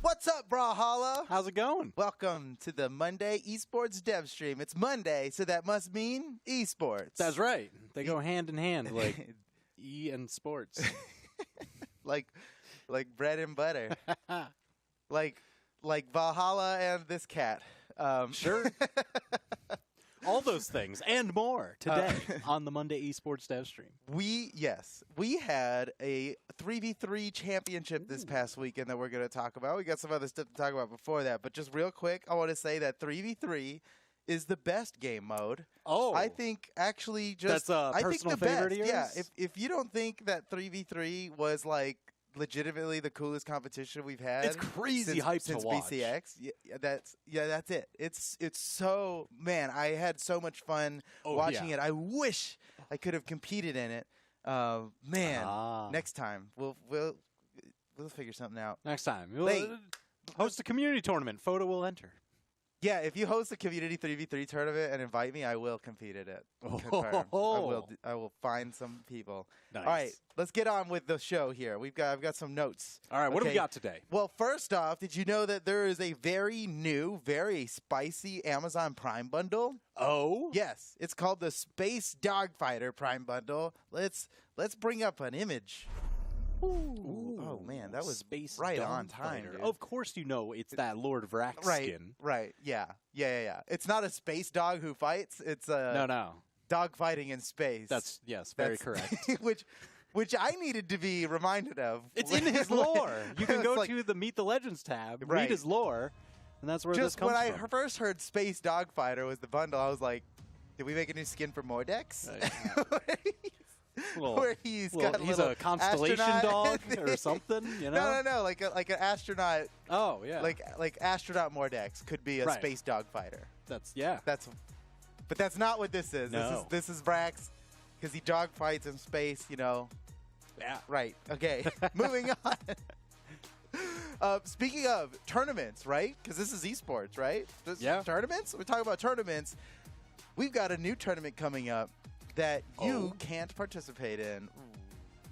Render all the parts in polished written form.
What's up, Brawlhalla? How's it going? Welcome to the Monday Esports Dev stream. It's Monday, so that must mean esports. That's right. They go hand in hand, like E and sports. like bread and butter. like Valhalla and this cat. Sure. All those things and more today on the Monday Esports Dev stream. We had a 3v3 championship this past weekend that we're going to talk about. We got some other stuff to talk about before that, but just real quick, I want to say that 3v3 is the best game mode. Oh, I think actually just that's a personal favorite of yours? Yeah, if you don't think that 3v3 was like legitimately the coolest competition we've had, it's crazy hype since to watch. BCX. That's it. It's so, man, I had so much fun watching it. I wish I could have competed in it. Next time we'll figure something out. Next time we'll host a community tournament. Photo will enter. Yeah, if you host a community 3v3 tournament and invite me, I will compete in it. Confirm. I will find some people. Nice. All right, let's get on with the show here. I've got some notes. All right, what do we got today? Well, first off, did you know that there is a very new, very spicy Amazon Prime bundle? Oh? Yes, it's called the Space Dogfighter Prime Bundle. Let's bring up an image. Ooh. Oh, man, that was Space right on time, dude. Of course you know it's that Lord Vrax skin. Right, yeah. It's not a space dog who fights. It's a dog fighting in space. That's very correct. which I needed to be reminded of. It's in his lore. You can go to the Meet the Legends tab, read his lore, and that's where this comes from. When I first heard Space Dogfighter was the bundle, I was like, did we make a new skin for Mordex? Where he's a constellation dog or something, you know? No, like an astronaut. Oh yeah, like astronaut Mordex could be a space dog fighter. But that's not what this is. No. This is Vrax because he dog fights in space. You know. Yeah. Right. Okay. Moving on. Speaking of tournaments, right? Because this is esports, right? Tournaments. We're talking about tournaments. We've got a new tournament coming up that you can't participate in.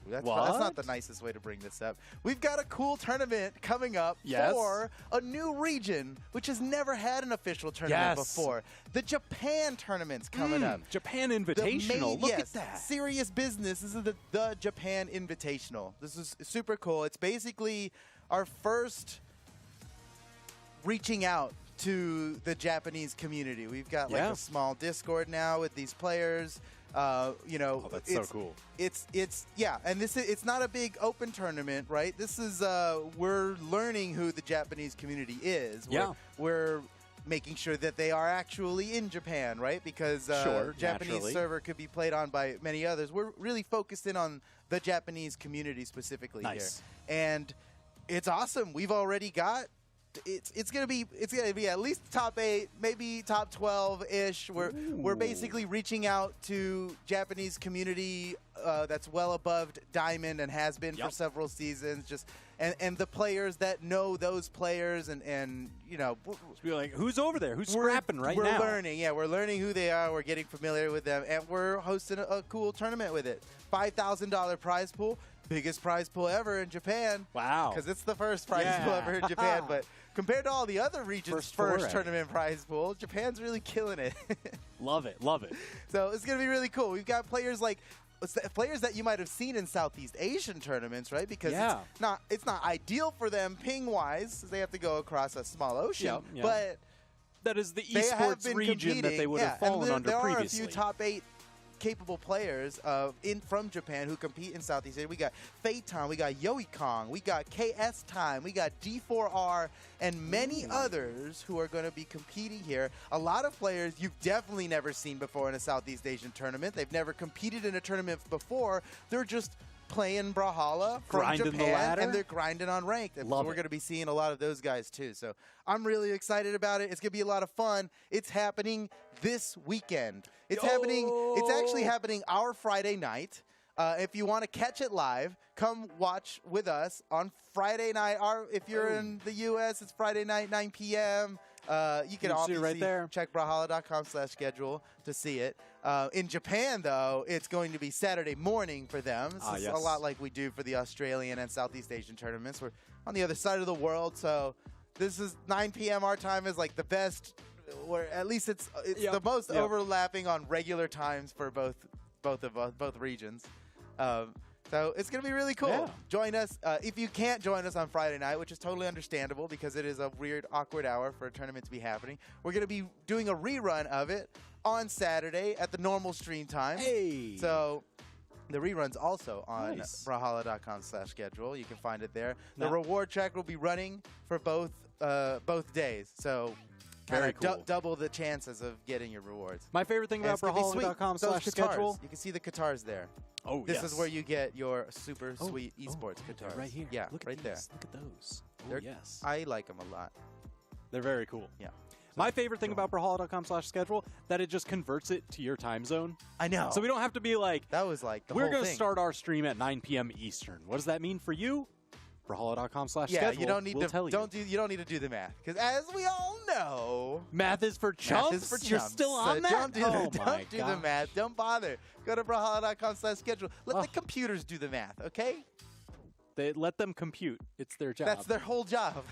That's not the nicest way to bring this up. We've got a cool tournament coming up for a new region, which has never had an official tournament before. The Japan tournament's coming up. Japan Invitational. Look at that. Serious business. This is the Japan Invitational. This is super cool. It's basically our first reaching out to the Japanese community. We've got like a small Discord now with these players. That's so cool. It's and it's not a big open tournament, right? This is we're learning who the Japanese community is. We're making sure that they are actually in Japan, right? Because Japanese server could be played on by many others. We're really focused in on the Japanese community specifically here, and it's awesome. We've already got. It's gonna be at least top 8, maybe top 12-ish. We're basically reaching out to Japanese community that's well above Diamond and has been for several seasons. And the players that know those players and you know, be like, who's over there? Who's scrapping right now? We're learning. Yeah, we're learning who they are. We're getting familiar with them, and we're hosting a cool tournament with it. $5,000 prize pool. Biggest prize pool ever in Japan. Wow. Because it's the first prize pool ever in Japan. But compared to all the other regions' first tournament prize pool, Japan's really killing it. Love it. So it's going to be really cool. We've got players that you might have seen in Southeast Asian tournaments, right? Because it's not ideal for them ping-wise, they have to go across a small ocean. But that is the esports region that they would have fallen under previously. There are a few top 8 capable players from Japan who compete in Southeast Asia. We got Phaeton, we got Yoi Kong, we got KS Time, we got D4R, and many others who are going to be competing here. A lot of players you've definitely never seen before in a Southeast Asian tournament. They've never competed in a tournament before. They're just playing Brawlhalla from Japan, and they're grinding on ranked. So we're going to be seeing a lot of those guys too. So I'm really excited about it. It's going to be a lot of fun. It's happening this weekend. It's actually happening our Friday night. If you want to catch it live, come watch with us on Friday night. If you're in the U.S., it's Friday night, 9 p.m. You can see it right there. check brawlhalla.com/schedule to see it. In Japan, though, it's going to be Saturday morning for them. This is a lot like we do for the Australian and Southeast Asian tournaments. We're on the other side of the world, so this is 9 p.m. our time is like the best, or at least it's the most overlapping on regular times for both regions. So it's going to be really cool. Yeah. Join us. If you can't join us on Friday night, which is totally understandable because it is a weird, awkward hour for a tournament to be happening, we're going to be doing a rerun of it on Saturday at the normal stream time. Hey! So the rerun's also on brawlhalla.com/schedule. You can find it there. The reward track will be running for both days. So very cool. Double the chances of getting your rewards. My favorite thing about brawlhalla.com/schedule. You can see the Katars there. Oh, this is where you get your super sweet esports guitars. Right here. Yeah, look right at there. Look at those. Oh, yes. I like them a lot. They're very cool. Yeah. My favorite thing about brawlhalla.com/schedule, that it just converts it to your time zone. I know. So we don't have to be like, that was like the we're whole going to thing. start our stream at 9 p.m. Eastern. What does that mean for you? Brawlhalla.com/schedule. Yeah, you don't need we'll tell you. You don't need to do the math because, as we all know, math is for chumps. Math is for chumps. You're still on that. Don't do the math. Don't bother. Go to brawlhalla.com/schedule. Let the computers do the math. Okay. They let them compute. It's their job. That's their whole job.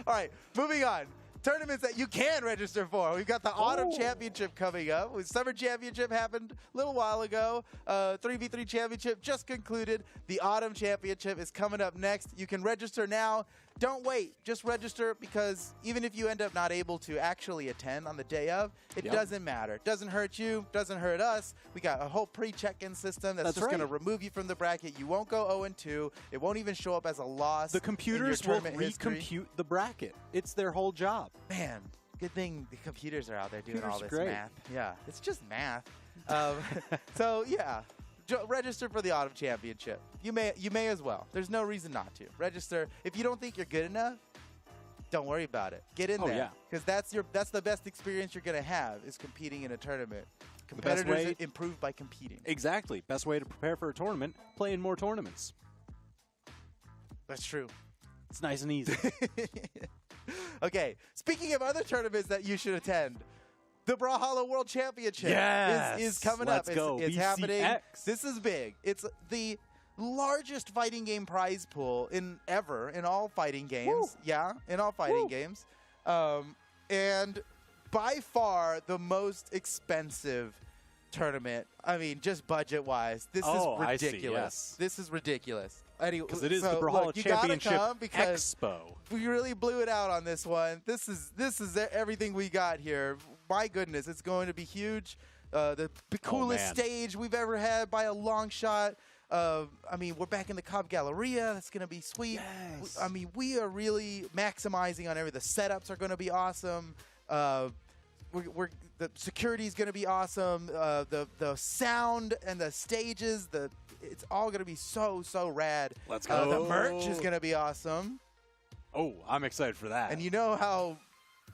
All right, moving on. Tournaments that you can register for. We've got the Autumn Championship coming up. Summer Championship happened a little while ago. 3v3 Championship just concluded. The Autumn Championship is coming up next. You can register now. Don't wait. Just register because even if you end up not able to actually attend on the day of, it doesn't matter. It doesn't hurt you. Doesn't hurt us. We got a whole pre-check-in system that's just going to remove you from the bracket. You won't go 0-2. It won't even show up as a loss. The computers will recompute the bracket. It's their whole job. Man, good thing the computers are out there doing all this great. math. Yeah, it's just math. So yeah, register for the Autumn Championship. You may as well. There's no reason not to register. If you don't think you're good enough, don't worry about it. Get in there because that's the best experience you're gonna have is competing in a tournament. Competitors improve by competing. Exactly. Best way to prepare for a tournament: play in more tournaments. That's true. It's nice and easy. Okay, speaking of other tournaments that you should attend, the Brawlhalla World Championship is coming up. It's happening. This is big. It's the largest fighting game prize pool in all fighting games. Woo. Yeah, in all fighting games. And by far the most expensive tournament. I mean, just budget-wise, this is ridiculous. I see, yes. This is ridiculous. Anyway, because it is the Brawlhalla Championship Expo. We really blew it out on this one. This is everything we got here. My goodness, it's going to be huge. The coolest stage we've ever had by a long shot. I mean, we're back in the Cobb Galleria. That's going to be sweet. Yes. I mean, we are really maximizing on everything. The setups are going to be awesome. The security is going to be awesome. The sound and the stages, it's all going to be so rad. Let's go. The merch is going to be awesome. Oh, I'm excited for that. And you know how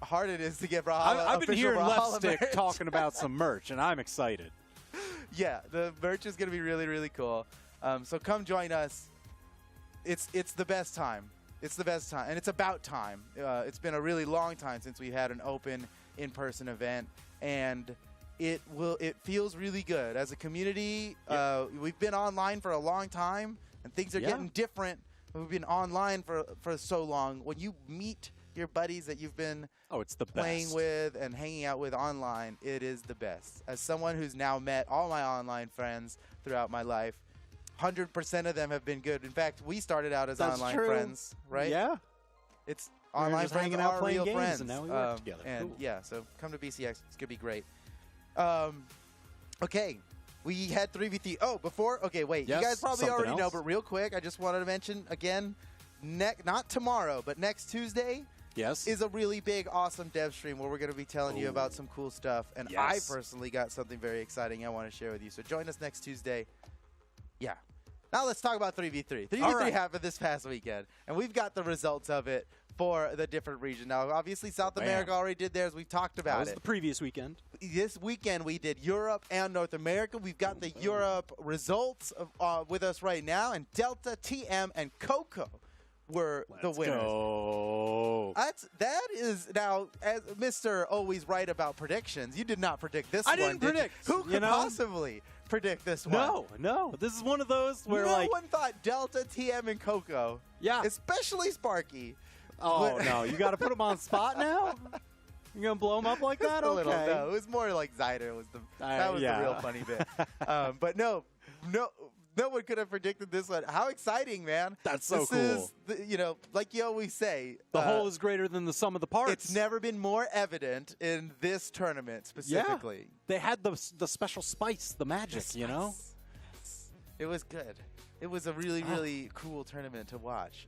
hard it is to get Brawlhalla. I've been hearing Brawlhalla Left Stick merch. talking about some merch, and I'm excited. Yeah, the merch is going to be really cool. So come join us. It's the best time. It's the best time, and it's about time. It's been a really long time since we had an open in-person event, and it feels really good as a community. We've been online for a long time, and things are getting different. We've been online for so long. When you meet your buddies that you've been playing with and hanging out with online, it is the best. As someone who's now met all my online friends throughout my life, 100% of them have been good. In fact, we started out as online friends, right? Yeah. It's online friends hanging out playing real games, friends. and now we work together. And cool. yeah, so come to BCX. It's going to be great. Okay. We had 3v3. Oh, before? Okay, wait. Yes, you guys probably already know, else. but real quick, I just wanted to mention again, not tomorrow, but next Tuesday is a really big, awesome dev stream where we're going to be telling you about some cool stuff. And I personally got something very exciting I want to share with you. So join us next Tuesday. Yeah. Now let's talk about 3v3. 3v3 happened this past weekend, and we've got the results of it for the different regions. Now, obviously, South America already did theirs. We've talked about it. That was the previous weekend. This weekend, we did Europe and North America. We've got the Europe results with us right now, and Delta, TM, and Coco were the winners. Go. That is now, as Mr. Always Right about predictions, you did not predict this one. I didn't predict. Who could possibly predict this one? No. This is one of those where no one thought Delta, TM, and Coco. Yeah. Especially Sparky. Oh, no. You got to put him on spot now? You're going to blow him up like that? A Okay. little, no, it was more like Zyder was that was the real funny bit. But no one could have predicted this one. How exciting, man. That's so cool. This is, like you always say. The whole is greater than the sum of the parts. It's never been more evident in this tournament specifically. Yeah. They had the special spice, the magic, you know? It was good. It was a really, really cool tournament to watch.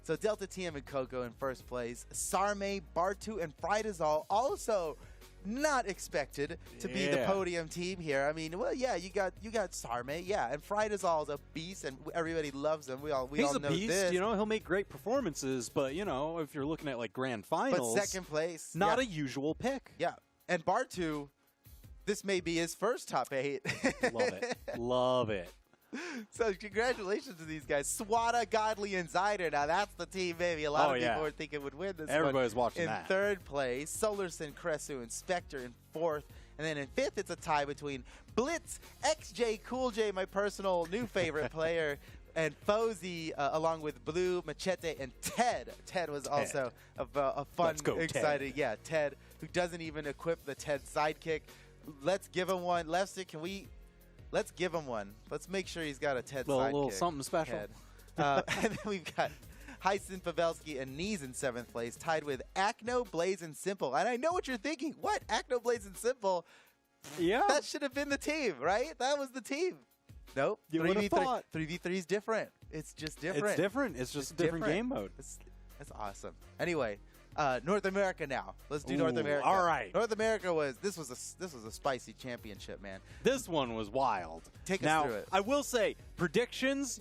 So Delta, TM, and Coco in first place. Sarme, Bartu, and Frydazol also not expected to be the podium team here. I mean, well, yeah, you got Sarme, yeah, and Frydazol's a beast, and everybody loves him. We all know He's a beast, this. you know. He'll make great performances, but you know, if you're looking at like grand finals, but second place, not a usual pick. Yeah, and Bartu, this may be his first top 8. Love it. So congratulations to these guys. Swada, Godly, and Zyder. Now that's the team maybe a lot of people were thinking would win this Everybody's one. watching that. In third place, Solarson, Kresu, and Spectre in fourth. And then in fifth, it's a tie between Blitz, XJ, Cool J, my personal new favorite player, and Fozy, along with Blue, Machete, and Ted. Ted was also a fun, exciting, Ted, who doesn't even equip the Ted sidekick. Let's give him one. Lefty, let's give him one. Let's make sure he's got a Ted sidekick. A little something special. And then we've got Hyson, Pavelski, and Knees in 7th place, tied with Acno, Blaze, and Simple. And I know what you're thinking. What? Acno, Blaze, and Simple? Yeah. That should have been the team, right? That was the team. Nope. You would have thought. 3v3 is different. It's just different. It's different. It's just a different game mode. That's awesome. Anyway, North America now. Let's do North America. All right. North America was a spicy championship, man. This one was wild. Take us through it. I will say predictions,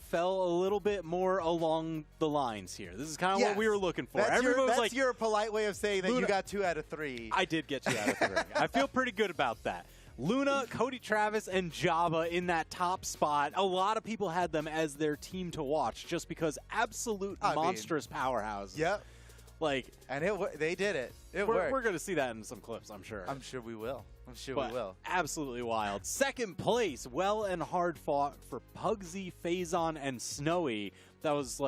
fell a little bit more along the lines here. This is kind of what we were looking for. That's your polite way of saying that you got 2 out of 3. I did get 2 out of 3. I feel pretty good about that. Luna, Cody Travis, and Java in that top spot. A lot of people had them as their team to watch just because monstrous powerhouses. Yep. And they did it. It worked. We're going to see that in some clips, I'm sure. I'm sure we will. Absolutely wild. Second place, well and hard fought for Pugsy, Phazon, and Snowy. That was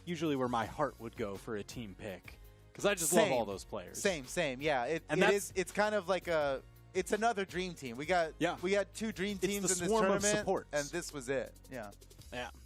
usually where my heart would go for a team pick because I just love all those players. Same. Yeah, it's kind of like it's another dream team. We got 2 dream teams in this tournament, and this was it. Yeah.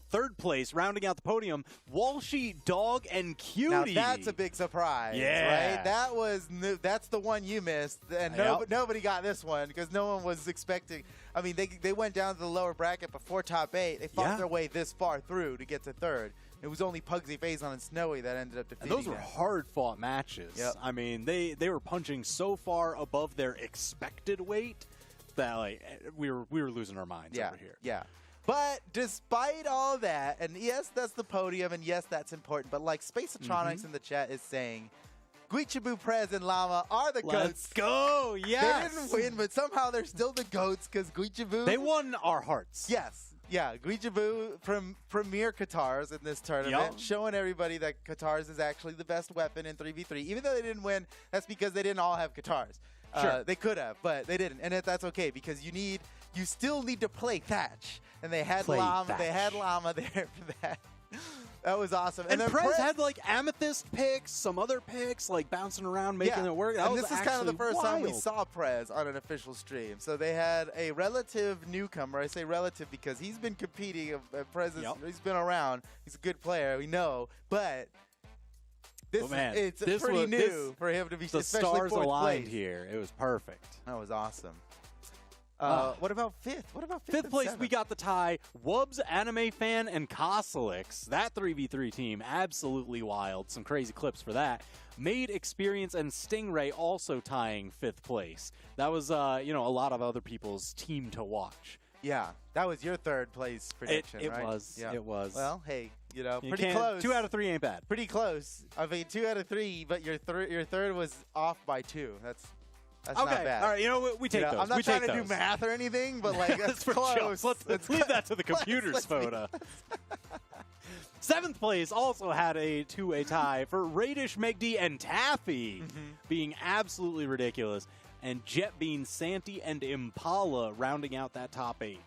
Third place, rounding out the podium, Walshy, Dog, and Cutie. Now that's a big surprise, right? That's the one you missed, and nobody got this one because no one was expecting. I mean, they went down to the lower bracket before top 8. They fought their way this far through to get to third. It was only Pugsy, Phazon, and Snowy that ended up defeating those were hard-fought matches. Yep. I mean, they were punching so far above their expected weight that we were losing our minds over here. Yeah. But despite all that, and yes, that's the podium, and yes, that's important, but Spaceatronics in the chat is saying, Guichibu, Prez, and Llama are the GOATs. Let's go, yes! They didn't win, but somehow they're still the GOATs because Guichibu... They won our hearts. Yes. Yeah, Guichibu from Premier Katars in this tournament, showing everybody that Katars is actually the best weapon in 3v3. Even though they didn't win, that's because they didn't all have Katars. Sure. They could have, but they didn't, and that's okay because you still need to play Thatch. And they had Llama there for that. That was awesome. And then Prez had Amethyst picks, some other picks, bouncing around, making it work. And this is kind of the first time we saw Prez on an official stream. So they had a relative newcomer. I say relative because he's been competing. Prez, he's been around. He's a good player. We know. But it's pretty new for him to be, the stars aligned here. It was perfect. That was awesome. What about fifth? Fifth place, we got the tie. Wubs, Anime Fan, and Kosalix. That 3v3 team, absolutely wild. Some crazy clips for that. Made, Experience, and Stingray also tying 5th place. That was, a lot of other people's team to watch. Yeah, that was your 3rd place prediction, right? It was. Well, hey, pretty close. 2 out of 3 ain't bad. Pretty close. I mean, 2 out of 3, but your third was off by 2. That's okay. Not bad. All right, we take those. I'm not trying to do math or anything, but that's close. Let's leave that to the computers, Foda. 7th place also had a two-way tie for Radish, Megdi, and Taffy being absolutely ridiculous. And Jetbean, Santi, and Impala rounding out that top 8.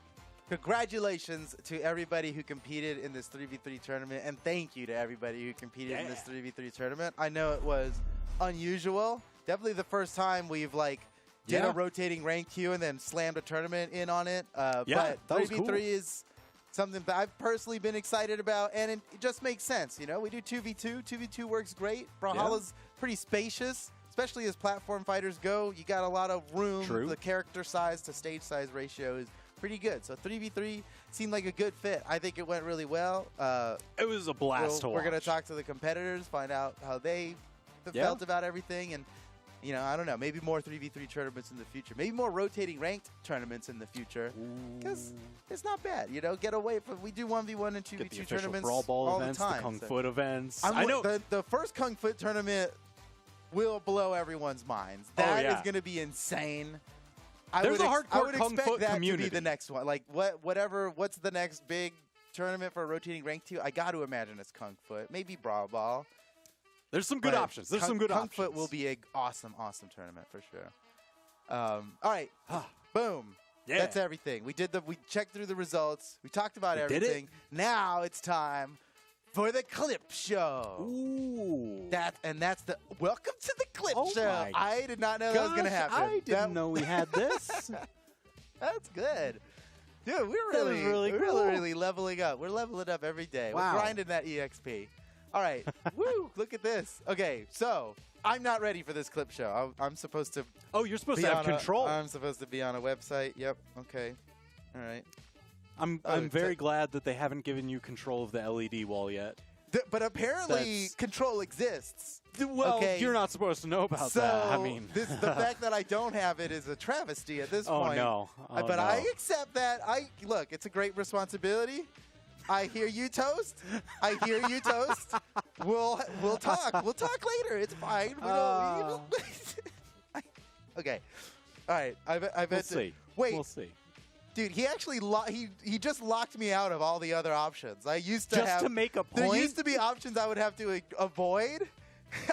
Congratulations to everybody who competed in this 3v3 tournament, and thank you to everybody who competed in this 3v3 tournament. I know it was unusual. Definitely the first time we've did a rotating rank queue and then slammed a tournament in on it. But 3v3 is something that I've personally been excited about, and it just makes sense. You know, we do 2v2. 2v2 works great. Brawlhalla's pretty spacious, especially as platform fighters go. You got a lot of room. True. The character size to stage size ratio is pretty good. So 3v3 seemed like a good fit. I think it went really well. It was a blast to watch. We're going to talk to the competitors, find out how they felt about everything, and you know, I don't know, maybe more 3v3 tournaments in the future. Maybe more rotating ranked tournaments in the future. Because it's not bad, you know, get away from, we do 1v1 and 2v2 tournaments Brawl Ball all events, the time. the Kung Fu events. I know. The first Kung Fu tournament will blow everyone's minds. That is going to be insane. There's a hardcore Kung Fu expect that community. to be the next one. Like, what's the next big tournament for rotating ranked 2? I got to imagine it's Kung Fu. Maybe Brawl Ball. There's some good options. There's some good options. Kung Fu will be an awesome, awesome tournament for sure. All right. Boom. Yeah. That's everything. We checked through the results. We talked about everything. Now it's time for the clip show. Ooh. That's the welcome to the clip show. My I did not know that was going to happen. I didn't know we had this. That's good. Dude, we're really leveling up. We're leveling up every day. Wow. We're grinding that EXP. All right. Woo, look at this. Okay, so I'm not ready for this clip show. I'm supposed to Oh, you're supposed to have control. I'm supposed to be on a website. Yep. Okay. All right. I'm very glad that they haven't given you control of the LED wall yet. But apparently control exists. Well, you're not supposed to know about that. I mean, the fact that I don't have it is a travesty at this point. No. But I accept that. Look, it's a great responsibility. I hear you, Toast. I hear you, Toast. We'll talk. We'll talk later. It's fine. We don't. Okay. All right. I bet. We'll see. Wait. We'll see. Dude, he actually he just locked me out of all the other options. I used to just to make a point. There used to be options I would have to avoid.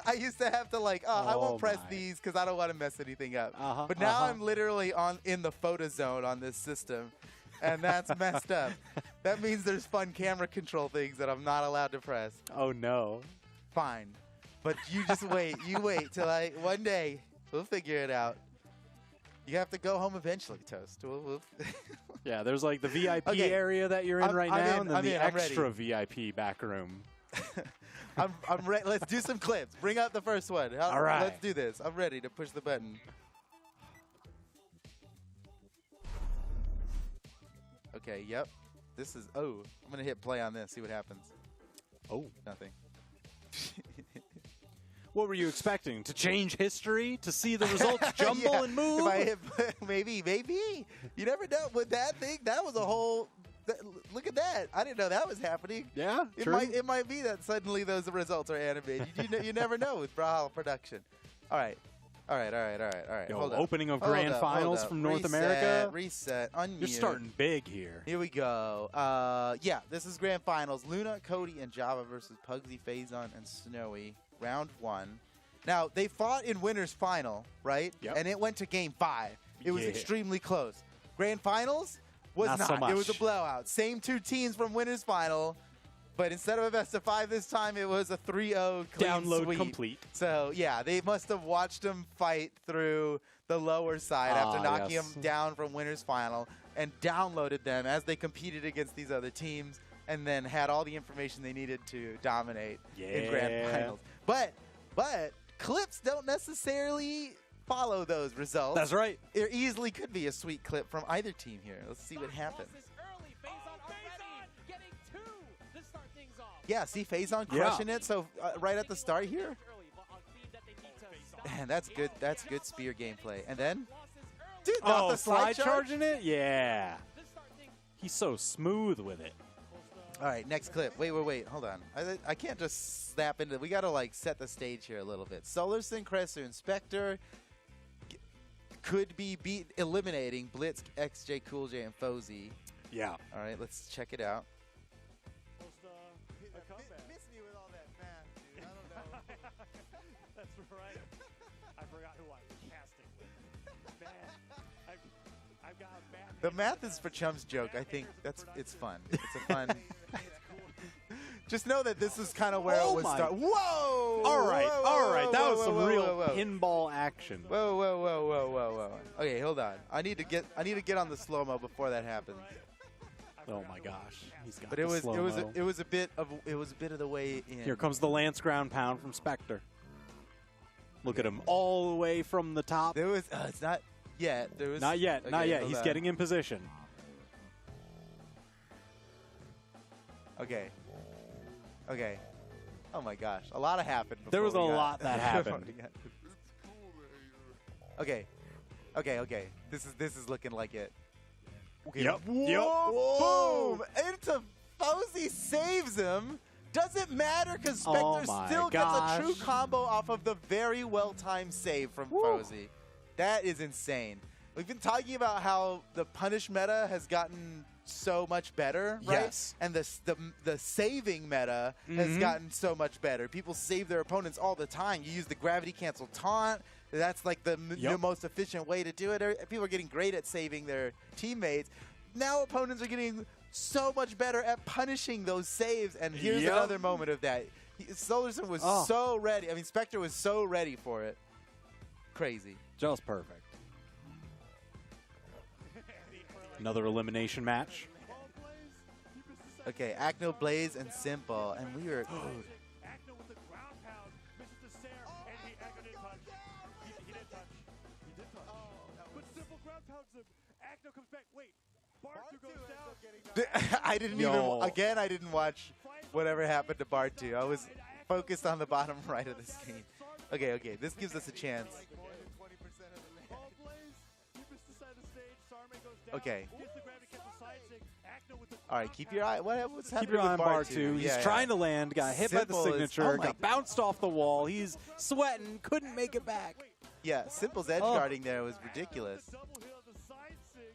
I used to have to I won't press these because I don't want to mess anything up. But now I'm literally in the photo zone on this system, and that's messed up. That means there's fun camera control things that I'm not allowed to press. Oh no. Fine, but you just wait. You wait till one day we'll figure it out. You have to go home eventually, Toast. Yeah, there's like the VIP area that you're in right now, and then the extra VIP back room. I'm ready. Let's do some clips. Bring out the first one. All right. Let's do this. I'm ready to push the button. Okay, yep. This is, I'm going to hit play on this, see what happens. Oh. Nothing. What were you expecting? To change history? To see the results jumble and move? If I hit, maybe. You never know. With that thing, that was a whole... Look at that. I didn't know that was happening. Yeah, true. It might be that suddenly those results are animated. You never know with Brawlhalla production. All right. Yo, Hold opening up. of Grand Finals from North America. Reset. Unmute. You're starting big here. Here we go. Yeah, this is Grand Finals. Luna, Cody, and Java versus Pugsy, Phazon, and Snowy. Round 1. Now, they fought in winner's final, right? Yep. And it went to game 5. It was extremely close. Grand Finals was Not so much. It was a blowout. Same 2 teams from winner's final, but instead of a best of 5 this time, it was a 3-0 clean download sweep. complete. So, yeah, they must have watched them fight through the lower side after knocking them down from winner's final and downloaded them as they competed against these other teams and then had all the information they needed to dominate in Grand Finals. But clips don't necessarily follow those results. That's right. There easily could be a sweet clip from either team here. Let's see what happens. Yeah, see Phazon crushing it. So right at the start here. Man, that's good. That's good spear gameplay. And then, dude, not the slide charging it? Yeah. He's so smooth with it. All right, next clip. Wait. Hold on. I can't just snap into it. We got to, set the stage here a little bit. Solar Syncressor Inspector could be eliminating Blitz, XJ, Cool J, and Fozy. Yeah. All right, let's check it out. That's right. I forgot who I'm casting with. Man, I've got math. The math is for chum's joke. I think it's fun. It's a fun. Just know that this is kind of where it was started. Whoa! All right, whoa, all right. That was some real whoa. pinball action. Whoa. Okay, hold on. I need to get on the slow-mo before that happens. Oh my gosh, he's got But the it was slow-mo. a bit of the way in. Here comes the Lance ground pound from Spectre. Look at him all the way from the top. There was it's not yet. There was Not yet, not yet. hold He's on. getting in position. Okay. Oh my gosh, a lot happened. There was a before we got- lot that happened. Okay. This is looking like it. Okay. Yep. Whoa, boom! Into Fozzy saves him. Doesn't matter because Spectre Oh my still gets a true gosh. combo off of the very well-timed save from Fozzy. That is insane. We've been talking about how the punish meta has gotten so much better, right? Yes. And the saving meta has gotten so much better. People save their opponents all the time. You use the gravity cancel taunt. That's like the most efficient way to do it. People are getting great at saving their teammates. Now opponents are getting so much better at punishing those saves. And here's another moment of that. Solarson was so ready. I mean, Spectre was so ready for it. Crazy. Just perfect. Another elimination match. Okay, Acno, Blaze, and Simple. And we were... Acno with the ground pound, misses the Sarah, and Acno didn't touch. He didn't touch. He did touch. But Simple ground pounds him. Acno comes back. Wait, Bartu goes down. I didn't watch whatever happened to Bartu. I was focused on the bottom right of the screen. Okay, this gives us a chance. Okay. All right, keep your eye. What's happening Keep your eye on with Bartu. He's trying to land. Got hit by the Simple is- signature. oh my- got bounced off the wall. He's sweating. Couldn't make it back. Yeah, Simple's edge guarding there was ridiculous.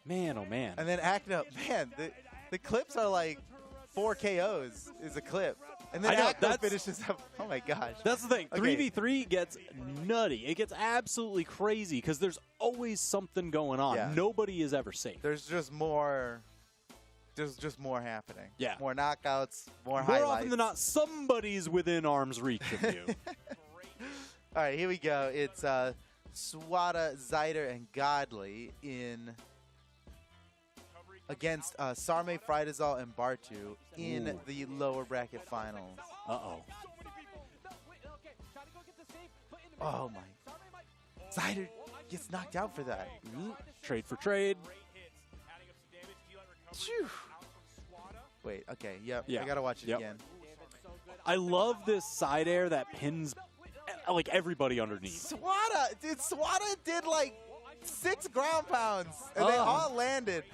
Man, oh man. And then Acno, man, the clips are like 4 KOs is a clip. And then I know, Acno that's- finishes up. Oh my gosh. That's the thing. Okay. 3v3 gets nutty. It gets absolutely crazy because there's always something going on. Yeah. Nobody is ever safe. There's just more. There's just more happening. Yeah. More knockouts, more More highlights. often than not, somebody's within arm's reach of you. All right, here we go. It's Swada, Zyder, and Godly in against Sarme, Frydazol, and Bartu in the lower bracket finals. Uh-oh. Oh my! Zyder gets knocked out for that. Trade for trade. Phew. Wait. Okay. Yep. Yeah. I gotta watch it Yep. again. I love this side air that pins like everybody underneath. Swada did like 6 ground pounds, and they all landed.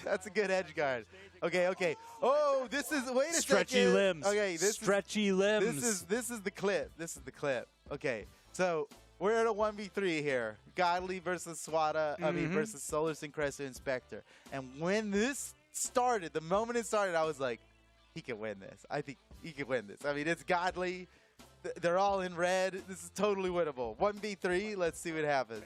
That's a good edge guard. Okay. Oh, this is wait a Stretchy second. limbs. Okay, Stretchy limbs. This is the clip. Okay, so we're at a 1v3 here. Godly versus Swada. I mean versus Solar Syncresto and Spectre. And when this started, the moment it started, I was like, he can win this. I think he can win this. I mean, it's Godly. They're all in red. This is totally winnable. 1v3. Let's see what happens.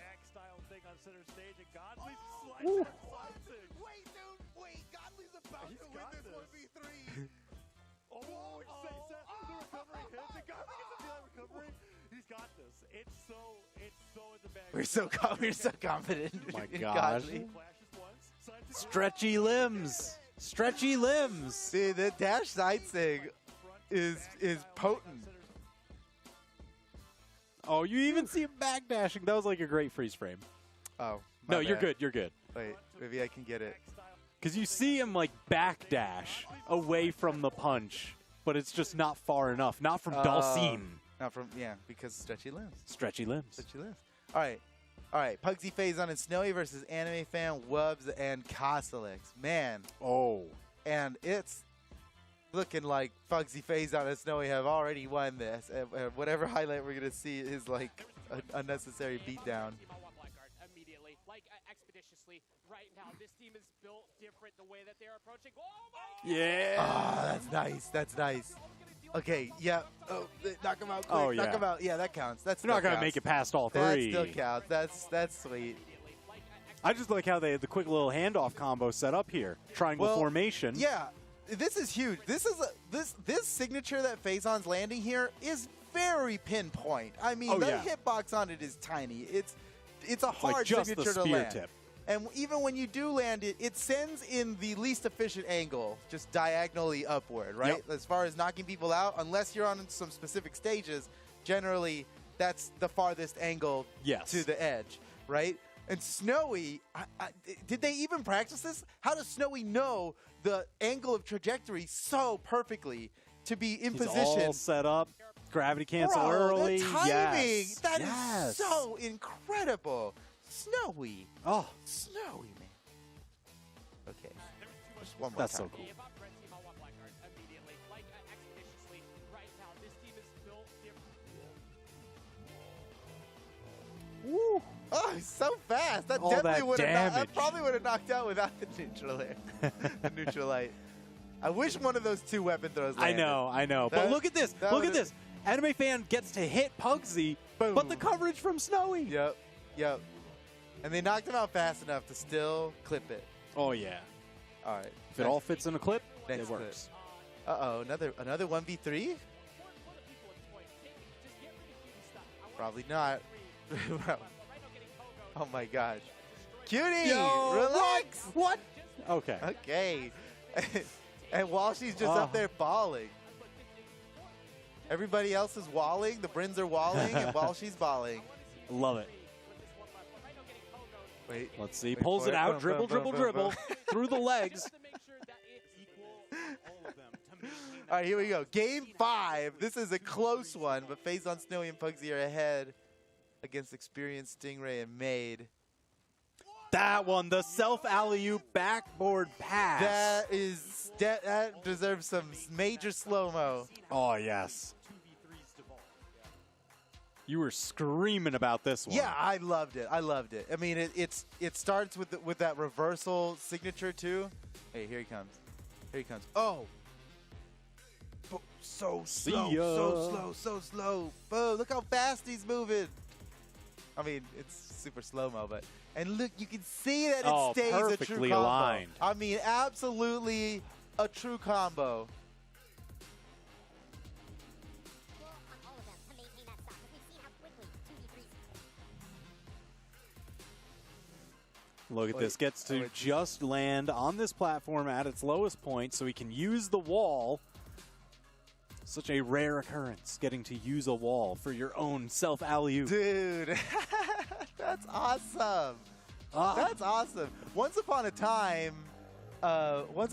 Wait, Godly's about to win this 1v3. He's got this. It's so in the bag. We're so confident. My in gosh. Godly. Stretchy limbs. Stretchy limbs. See, the dash side sig is potent. Oh, you even see him backdashing. That was like a great freeze frame. Oh, No, my you're bad. good. You're good. Wait, maybe I can get it. Because you see him like backdash away from the punch, but it's just not far enough. Not from Dalsim. Not from because stretchy limbs. Stretchy limbs. Stretchy limbs. All right. Pugsy Phazon and Snowy versus Anime Fan, Wubs, and Kosalix. Man, Oh. and it's looking like Pugsy Phazon and Snowy have already won this. And whatever highlight we're gonna see is like an unnecessary beatdown. Immediately, expeditiously. Right now, this team is built different the way that they're approaching. Oh my! Yeah. Ah, that's nice. That's nice. Okay, yeah. Oh, knock him out quick. Oh, Knock yeah. him out. Yeah, that counts. That's They're not going to make it past all three. That still counts. That's sweet. I just like how they had the quick little handoff combo set up here. Triangle formation. Yeah, this is huge. This is this signature that Phazon's landing here is very pinpoint. I mean, the hitbox on it is tiny. It's a hard like just signature the to spear land. tip. And even when you do land it, it sends in the least efficient angle, just diagonally upward, right? Yep. As far as knocking people out, unless you're on some specific stages, generally that's the farthest angle to the edge, right? And Snowy, did they even practice this? How does Snowy know the angle of trajectory so perfectly to be in position? All set up. Gravity cancel early. The timing, yes. that is so incredible. Snowy. Oh. Snowy, man. Okay. Just one more That's time. so cool. Woo. Oh, he's so fast. That All definitely that would have. damage. That probably would have knocked out without the neutral air. The neutral light. I wish one of those two weapon throws landed. I know. But look at this. Look at this. Anime Fan gets to hit Pugsy, Boom. but the coverage from Snowy. Yep. And they knocked him out fast enough to still clip it. Oh, yeah. All right. If it all fits in a clip, Next it works. Uh-oh, another 1v3? Probably not. Oh my gosh. Cutie! Yo, Relax! What? Okay. Okay. And while she's just up there balling. Everybody else is walling, the Brins are walling, and while she's balling. Love it. Wait. Let's see. Pulls it out. Dribble, dribble, dribble. Through the legs. All right, here we go. Game 5. This is a close one, but Phazon, Snowy, and Pugsy are ahead against Experienced, Stingray, and Maid. That one, the self alley-oop backboard pass. That deserves some major slow-mo. Oh, yes. You were screaming about this one. Yeah, I loved it. I mean, it starts with that reversal signature too. Hey, here he comes. Oh, so slow, so slow. Boom! Look how fast he's moving. I mean, it's super slow-mo, but look, you can see that it stays a true perfectly combo. aligned. I mean, absolutely a true combo. Look at this. Gets to just land on this platform at its lowest point so he can use the wall. Such a rare occurrence, getting to use a wall for your own self alley-oop. Dude, that's awesome. That's awesome. Once upon a time, Blackguard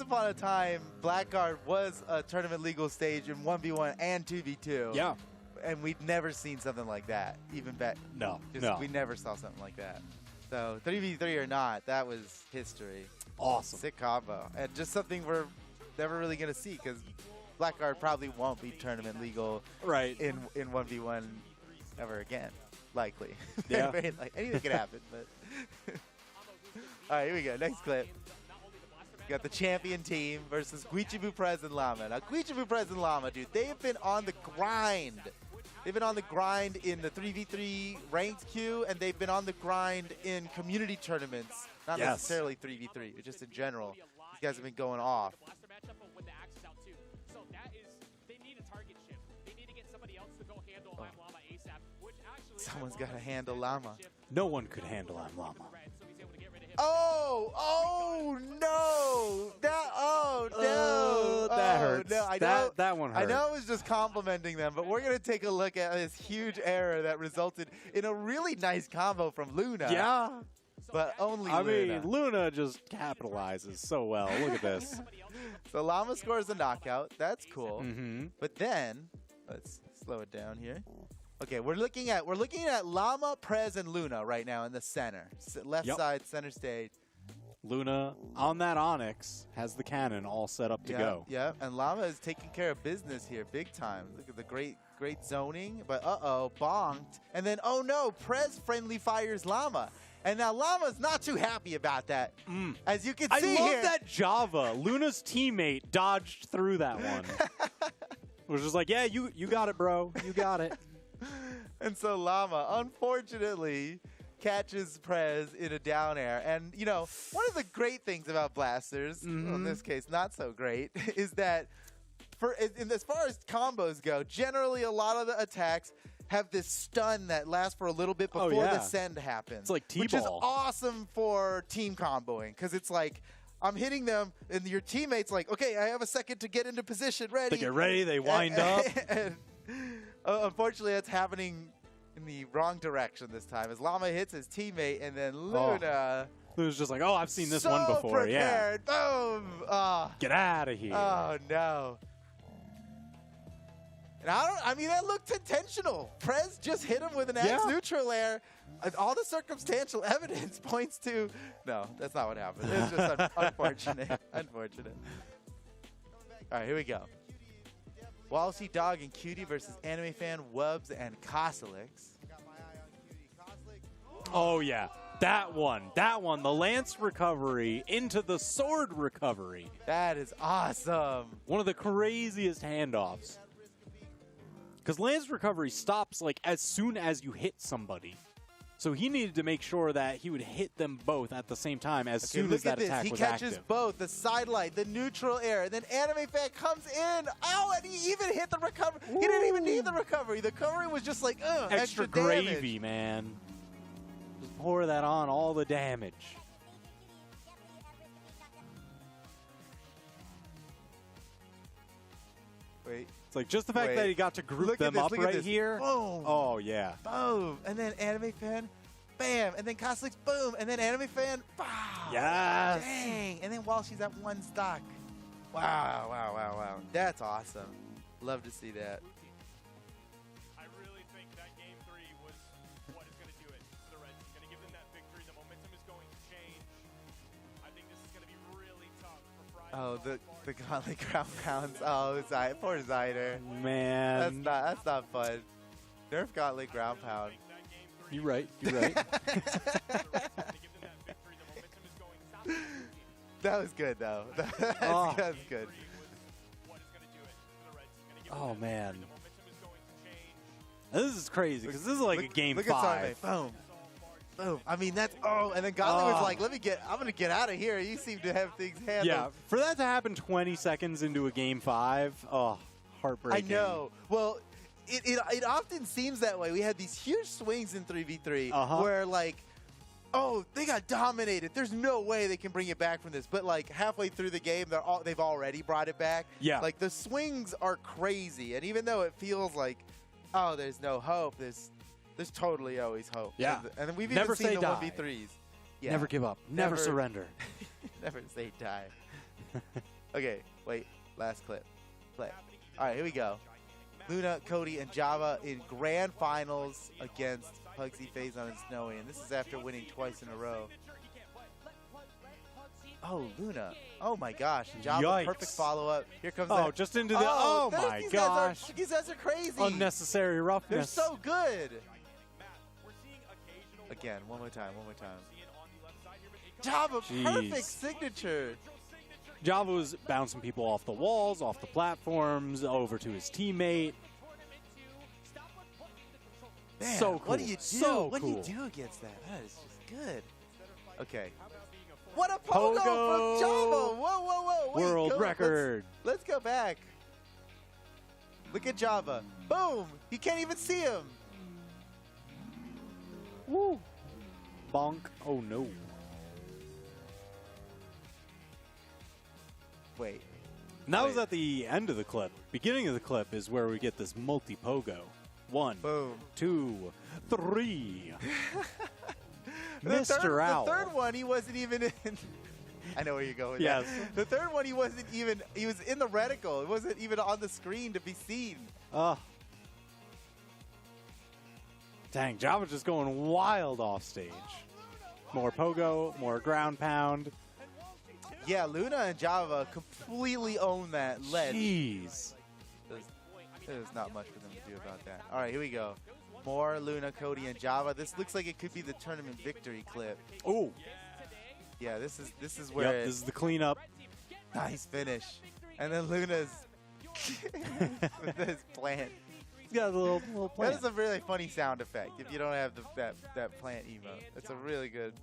was a tournament legal stage in 1v1 and 2v2. Yeah. And we'd never seen something like that, even back. No. We never saw something like that. So 3v3 or not, that was history. Awesome. Sick combo. And just something we're never really going to see because Blackguard probably won't be tournament legal in 1v1 ever again. Likely. Yeah. Anything could happen. But all right, here we go. Next clip. We got the champion team versus Guichibu, Prez, and Llama. Now, Guichibu, Prez, and Llama, dude, they have been on the grind. They've been on the grind in the 3v3 ranked queue, and they've been on the grind in community tournaments. Not necessarily 3v3, but just in general. These guys have been going off. Someone's got to handle Llama. No one could handle Llama. Oh no! That hurts. No, that one hurt. I know I was just complimenting them, but we're going to take a look at this huge error that resulted in a really nice combo from Luna. Yeah. But only I Luna. mean, Luna just capitalizes so well. Look at this. So Llama scores a knockout. That's cool. Mm-hmm. But then, let's slow it down here. Okay, we're looking at Llama, Prez, and Luna right now in the center. Left side, center stage. Luna, on that Onyx, has the cannon all set up to go. Yeah, and Llama is taking care of business here big time. Look at the great zoning, but bonked. And then, oh no, Prez friendly fires Llama. And now Llama's not too happy about that. As you can see I love here. that Java. Luna's teammate dodged through that one. was just like, yeah, you got it, bro. You got it. And so Llama, unfortunately, catches Prez in a down air. And, you know, one of the great things about blasters, well, in this case not so great, is that as far as combos go, generally a lot of the attacks have this stun that lasts for a little bit before the send happens. It's like T-ball. Which is awesome for team comboing, because it's like, I'm hitting them, and your teammate's like, okay, I have a second to get into position, ready. They get ready, they wind up. And, unfortunately, that's happening in the wrong direction this time, as Llama hits his teammate, and then Luna... Luna's just like, oh, I've seen this so one before. Prepared. Yeah. Boom! Oh. Get out of here. Oh, no. And I mean, that looked intentional. Prez just hit him with an X neutral air. And all the circumstantial evidence points to... No, that's not what happened. It's just unfortunate. Unfortunate. All right, here we go. Wallacey Dog and Cutie versus Anime Fan, Wubs, and Kosalix. Oh, yeah. That one. The Lance recovery into the sword recovery. That is awesome. One of the craziest handoffs. Because Lance recovery stops like as soon as you hit somebody. So he needed to make sure that he would hit them both at the same time as soon as that attack was active. He catches both, the sidelight, the neutral air, and then Anime Fan comes in. Oh, and he even hit the recovery. Ooh. He didn't even need the recovery. The recovery was just like, extra gravy, damage. Man. Just pour that on, all the damage. Wait. It's like just the fact that he got to group them up right here. Boom. Oh, yeah. Boom. And then Anime Fan, bam. And then Kosalix, boom. And then Anime Fan, wow. Yes. Dang. And then while she's at one stock. Wow, wow, wow, wow. That's awesome. Love to see that. I really think that game 3 was what is going to do it for the Reds. It's going to give them that victory. The momentum is going to change. I think this is going to be really tough for Friday. Oh, the Gauntlet ground pounds. Oh, poor Zyder. Man. That's not fun. Nerf Gauntlet ground pound. You're right. You're right. That was good, though. That's good. Oh, man. This is crazy, because this is like a game 5. Boom. Boom. I mean, that's... Oh, and then Gauntlet was like, I'm going to get out of here. You seem to have things handled. Yeah, for that to happen 20 seconds into a game 5, heartbreaking. I know. Well, it often seems that way. We had these huge swings in 3v3 where, like, oh, they got dominated. There's no way they can bring it back from this. But, like, halfway through the game, they've already brought it back. Yeah. Like, the swings are crazy. And even though it feels like, oh, there's no hope, there's totally always hope. Yeah. And we've Never even seen the die. 1v3s. Yeah. Never give up. Never surrender. Never say die. Okay, wait. Last clip. Play. All right, here we go. Luna, Cody, and Java in grand finals against Pugsy, Phazon, and Snowy. And this is after winning twice in a row. Oh, Luna. Oh, my gosh. Java, Yikes. perfect follow-up. Here comes just into the... Oh, my gosh. These guys are crazy. Unnecessary roughness. They're so good. Again, one more time. Java, perfect signature. Java was bouncing people off the walls, off the platforms, over to his teammate. Man, so cool. What do you do? So what cool. do you do against that? That is just good. Okay. What a pogo from Java! Whoa. Wait, World record. Let's go back. Look at Java. Boom! You can't even see him. Woo. Bonk. Oh, no. Wait. And that was at the end of the clip. Beginning of the clip is where we get this multi-pogo. 1, Boom. 2, 3. Mr. Owl. The third one, he wasn't even in. I know where you're going with yes. that. The third one, he wasn't even. He was in the reticle. It wasn't even on the screen to be seen. Dang, Java's just going wild off stage. More pogo, more ground pound. Yeah, Luna and Java completely own that ledge. Jeez. There's not much for them to do about that. All right, here we go. More Luna, Cody, and Java. This looks like it could be the tournament victory clip. Oh. Yeah, this is where this is the cleanup. Nice finish. And then Luna's This plant. He's got a little That plant. is a really funny sound effect. If you don't have that plant emote, it's a really good.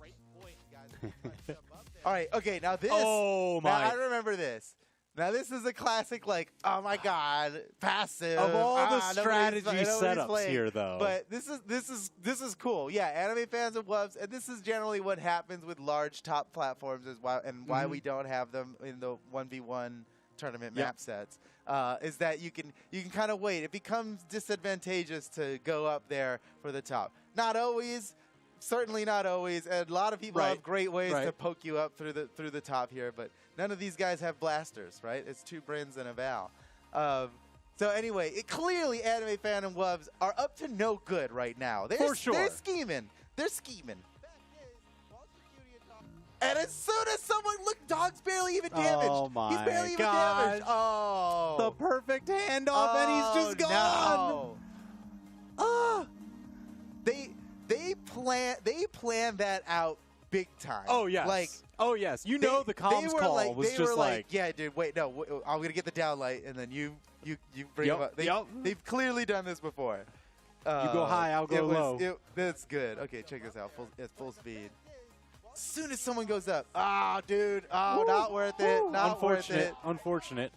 All right, okay, now this. Oh my! Now I remember this. Now this is a classic, like, oh my god, passive. Of all the nobody's strategy nobody's setups here, though. But this is cool. Yeah, anime fans of Wubs, and this is generally what happens with large top platforms, is why we don't have them in the 1v1 tournament map sets. Is that you can kind of wait. It becomes disadvantageous to go up there for the top. Not always. Certainly not always, and a lot of people have great ways to poke you up through the top here, but none of these guys have blasters, right? It's 2 Brins and a Val. So anyway, clearly Anime Fan and Wubs are up to no good right now. For sure. They're scheming. They're scheming. And as soon as someone Dog's barely even damaged. Oh my He's barely even gosh. damaged. Oh. The perfect handoff, and he's just gone. No. They plan that out big time. Oh yes. Like, oh yes. You know the comms call was just like, yeah, dude. Wait, no. I'm gonna get the downlight, and then you bring him up. They've clearly done this before. You go high, I'll go low. That's good. Okay, check this out. It's full speed. As soon as someone goes up, dude, not worth it. Not worth it. Unfortunate.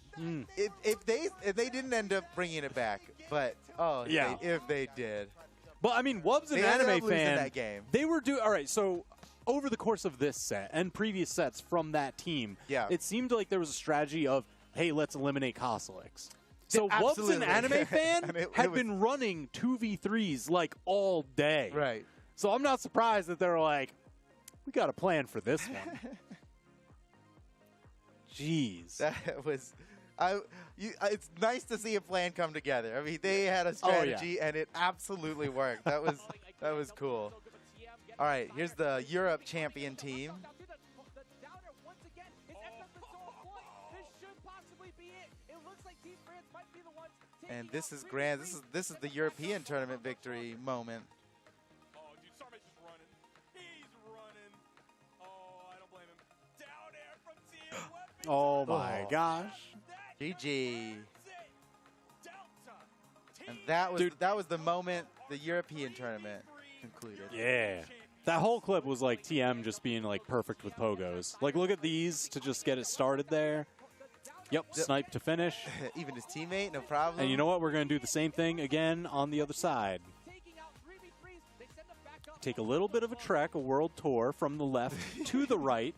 If they didn't end up bringing it back, but if they did. But I mean, Wubs and They ended Anime up losing Fan, that game. they were all right. So over the course of this set and previous sets from that team, it seemed like there was a strategy of, hey, let's eliminate Kosalix. So Wubs and Anime Fan had been running 2v3s like all day. Right. So I'm not surprised that they're like, we got a plan for this one. Jeez. That was. It's nice to see a plan come together. I mean, they had a strategy, and it absolutely worked. That was cool. All right, here's the Europe champion team. And this is grand. This is the European tournament victory moment. Oh my gosh. GG. And that was the moment the European tournament concluded. Yeah. That whole clip was like TM just being like perfect with pogos. Like, look at these to just get it started there. Yep, snipe to finish. Even his teammate, no problem. And you know what? We're going to do the same thing again on the other side. Take a little bit of a trek, a world tour from the left to the right.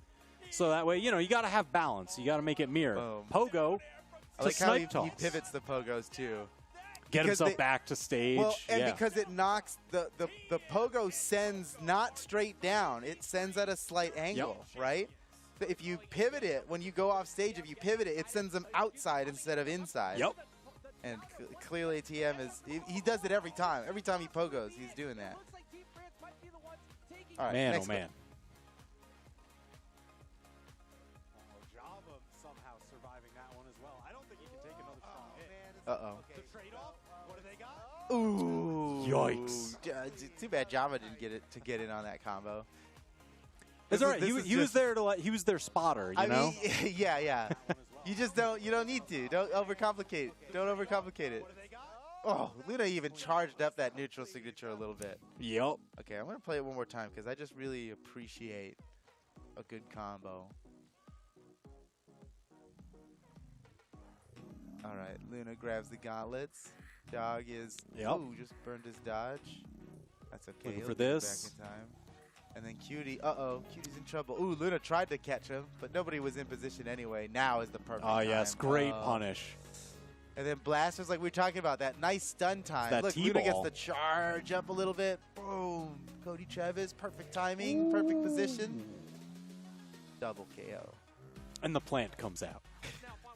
So that way, you know, you got to have balance. You got to make it mirror. Boom. Pogo I like how he pivots the pogos too. Get himself back to stage. Well, and because it knocks the pogo sends not straight down. It sends at a slight angle, right? But if you pivot it, when you go off stage, if you pivot it, it sends them outside instead of inside. Yep. And clearly TM he does it every time. Every time he pogos, he's doing that. All right, man, oh man. Java somehow surviving that one as well. I don't think he can take another strong hit. Uh-oh. The trade-off, what do they got? Ooh. Yikes. Too bad Java didn't get in on that combo. It's all right. He was there to he was their spotter, you know? Mean, yeah. You don't need to. Don't overcomplicate. Don't overcomplicate it. Oh, Luna even charged up that neutral signature a little bit. Yep. Okay, I'm going to play it one more time because I just really appreciate a good combo. All right, Luna grabs the gauntlets. Dog is, ooh, just burned his dodge. That's okay. Looking He'll for get it this. back in time. And then Cutie, Cutie's in trouble. Ooh, Luna tried to catch him, but nobody was in position anyway. Now is the perfect time. Oh, yes, great punish. And then Blasters, like we were talking about, that nice stun time. That Look, T-ball. Luna gets the charge up a little bit. Boom. Cody Chavez, perfect timing, perfect position. Double KO. And the plant comes out.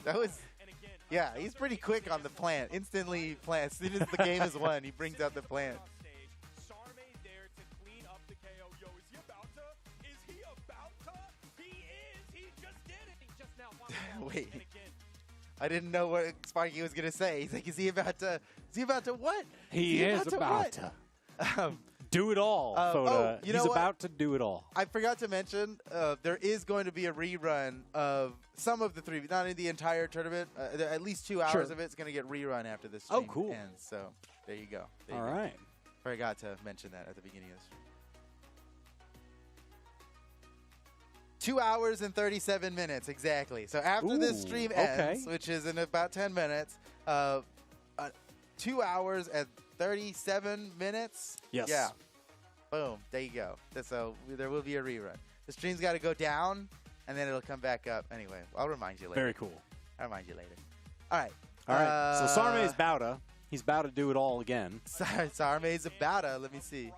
That was, yeah, he's pretty quick on the plant. Instantly plant. As soon as the game is won, he brings out the plant. Wait, I didn't know what Sparky was gonna say. He's like, is he about to what? He is about to. Do it all, Foda. you know He's what? about to do it all. I forgot to mention there is going to be a rerun of some of the 3, not in the entire tournament. At least 2 hours of it's going to get rerun after this stream cool. ends. So there you go. All right. Forgot to mention that at the beginning of the stream. 2 hours and 37 minutes, exactly. So after this stream ends, which is in about 10 minutes, 2 hours and 37 minutes? Yes. Yeah. Boom. There you go. So there will be a rerun. The stream's got to go down, and then it'll come back up. Anyway, I'll remind you later. Very cool. I'll remind you later. All right. All right. So Sarme's about to. He's about to do it all again. Sarme's about to. Let me see.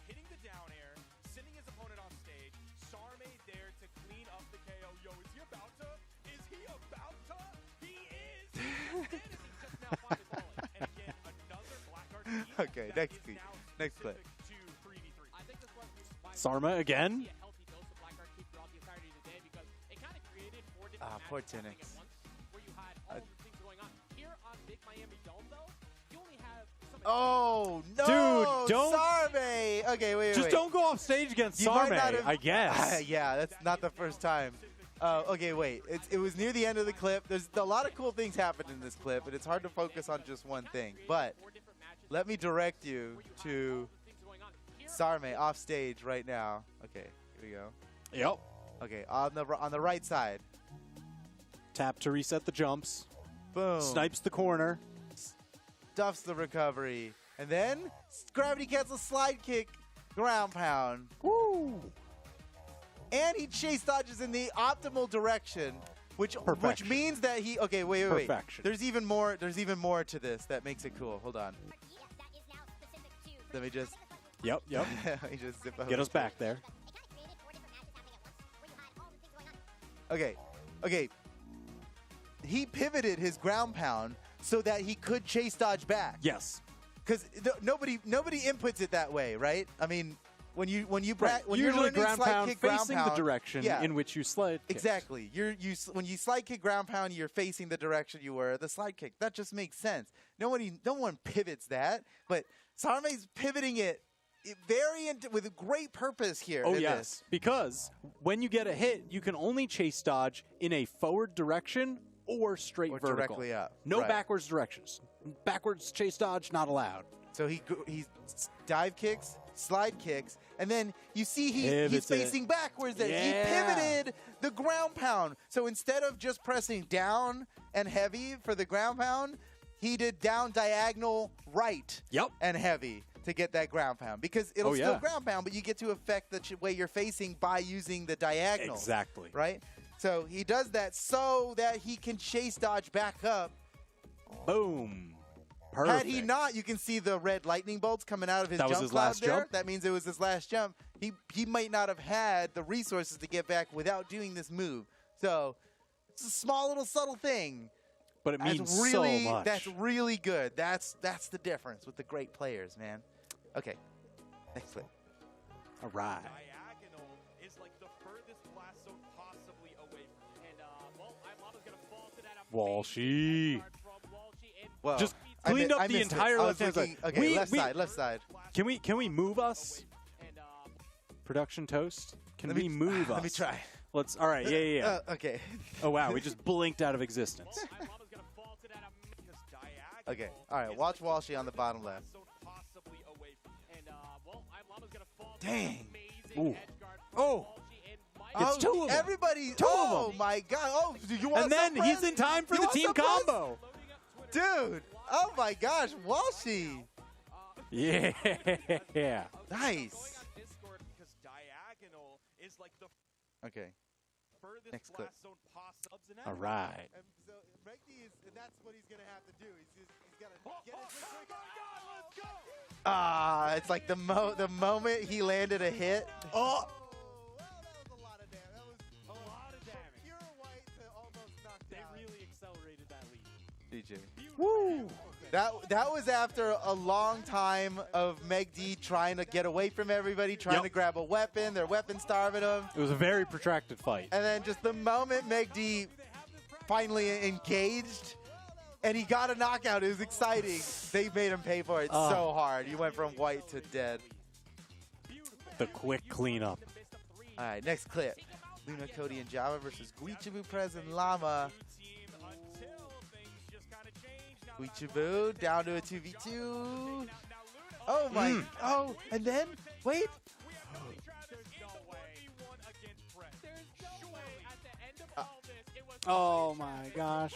Hitting the down air, sending his opponent off stage. Sarme there to clean up the KO. Yo, is he about to? Is he about to? He is. He did. He just now found his wallet. And again, another Blackguard team Okay, that next is tweet. now Next clip. specific to 3v3. I think this was why Sarma again? a healthy dose of Blackguard keep throughout the entirety of the day because it kind of created 4 different Poor matches happening Tinix. at once where you had all of the things going on. Here on Big Miami Dome, though, you only have some. Oh, no. Dude, don't- Sarme. Okay, wait. Just don't go off stage against You might Sarme, not have- I guess. Yeah, that's not the first time. Okay, wait. It was near the end of the clip. There's a lot of cool things happened in this clip, and it's hard to focus on just one thing. But let me direct you to Sarme off stage right now. Okay, here we go. Yep. Okay, on the right side. Tap to reset the jumps. Boom. Snipes the corner. Stuffs the recovery. And then gravity cancel slide kick, ground pound. Woo! And he chase dodges in the optimal direction, which Perfection. means that he. Okay, wait. Perfection. There's even more. There's even more to this that makes it cool. Hold on. Let me just. Yep. Let me just zip over. Get us back there. Okay. He pivoted his ground pound so that he could chase dodge back. Yes. Because nobody inputs it that way, right? I mean, when you're Usually learning ground slide pound kick, ground facing pound, the direction yeah, in which you slide. kicked. exactly. When you slide kick ground pound, you're facing the direction you were. The slide kick, that just makes sense. No one pivots that, but Sarme's pivoting it with a great purpose here. Oh, in yes. this. Because when you get a hit, you can only chase dodge in a forward direction or straight Or vertical. directly up. No Right. backwards directions. Backwards chase dodge, not allowed. So he dive kicks, slide kicks, and then you see he's Pivots it. facing backwards. Then Yeah. he pivoted the ground pound. So instead of just pressing down and heavy for the ground pound, he did down diagonal right Yep. and heavy to get that ground pound because it'll Oh, still yeah. ground pound, but you get to affect the way you're facing by using the diagonal. Exactly. Right. So he does that so that he can chase dodge back up. Boom. Perfect. Had he not, you can see the red lightning bolts coming out of his That was jump his cloud last there. jump? That means it was his last jump. He might not have had the resources to get back without doing this move. So it's a small little subtle thing. But it means so much. That's really good. That's the difference with the great players, man. Okay, next clip. All right. Diagonal is like the furthest blast zone possibly away from you. And, Lava's going to fall to that Walshy. from Walshy. And Well, Just I cleaned up I the missed it. entire I was left-hand looking- side. Okay, left side. Can we move us? and Production toast? Can Let we me- move us? Let me try. Let's. All right. Yeah. Okay. Oh wow, we just blinked out of existence. Lava's going to fall to that Because diagonal Okay. All right. Watch Walshy on the bottom left. zone possibly away from you. and Lava's going to fall Dang. to Ooh. amazing edge guard from Oh. Walshy and Mike. It's two of them. Everybody. Two of oh them. my God. Oh, do you want And then some he's friends? in time for You the want team some friends? combo. Dude. Oh my gosh, Walshy. Yeah. Nice. Discord because diagonal is like the Okay. furthest Next clip. blast zone possible. All right. And so that's what he's gonna have to do. He's gotta get it. Ah, it's like the moment he landed a hit. Oh. Well, that was a lot of damage. That was A lot of damage. pure white to almost knocked They out. really accelerated that lead. DJ. Woo. That was after a long time of Meg D trying to get away from everybody, trying Yep. to grab a weapon. They're weapon starving him. It was a very protracted fight. And then just the moment Meg D finally engaged and he got a knockout, it was exciting. They made him pay for it so hard. He went from white to dead. The quick cleanup. All right, next clip. Luna, Cody, and Java versus Guichabu, Prez, and Llama. Guichabu down to a 2v2. Oh my! Oh, and then wait. Oh my gosh.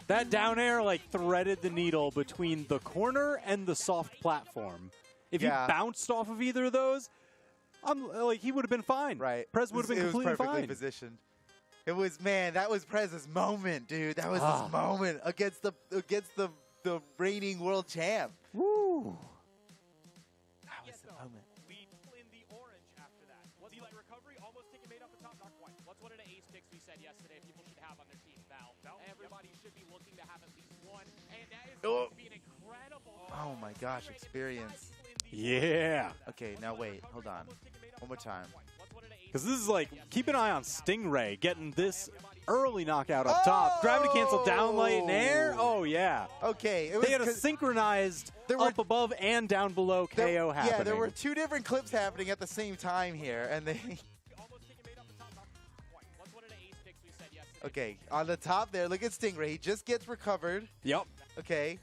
That down air like threaded the needle between the corner and the soft platform. If you bounced off of either of those, he would have been fine. Right. Prez would have been completely perfectly fine. positioned. It was, man, that was Prez's moment, dude. That was his moment against the reigning world champ. Woo. That was the moment. Lead in the orange after that. Was he like recovery? Almost taking made up the top, not quite. What's one of the ace picks we said yesterday people should have on their team? Val. Everybody should be looking to have at least one. And that is going to be an incredible. Oh my gosh, experience. Yeah. Okay, now wait, hold on. One more time. Because this is like, keep an eye on Stingray getting this early knockout up top. Gravity cancel down light and air. Oh, yeah. Okay. They had a synchronized up above and down below KO happening. Yeah, there were two different clips happening at the same time here. And they... Okay, on the top there, look at Stingray. He just gets recovered. Yep. Okay.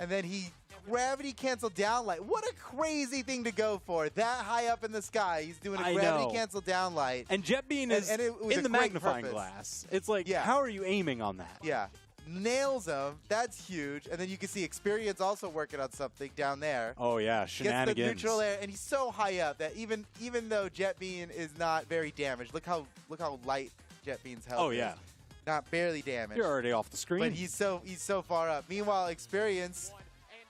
And then he gravity cancel down light. What a crazy thing to go for. That high up in the sky. He's doing a gravity cancel down light. And Jet Bean is in the magnifying purpose. glass. It's like, how are you aiming on that? Yeah. Nails him. That's huge. And then you can see Experience also working on something down there. Oh, yeah. Shenanigans. Gets the neutral air, and he's so high up that even though Jet Bean is not very damaged, look how light Jet Bean's health is. yeah. Not barely damaged. You're already off the screen. But he's so far up. Meanwhile, Experience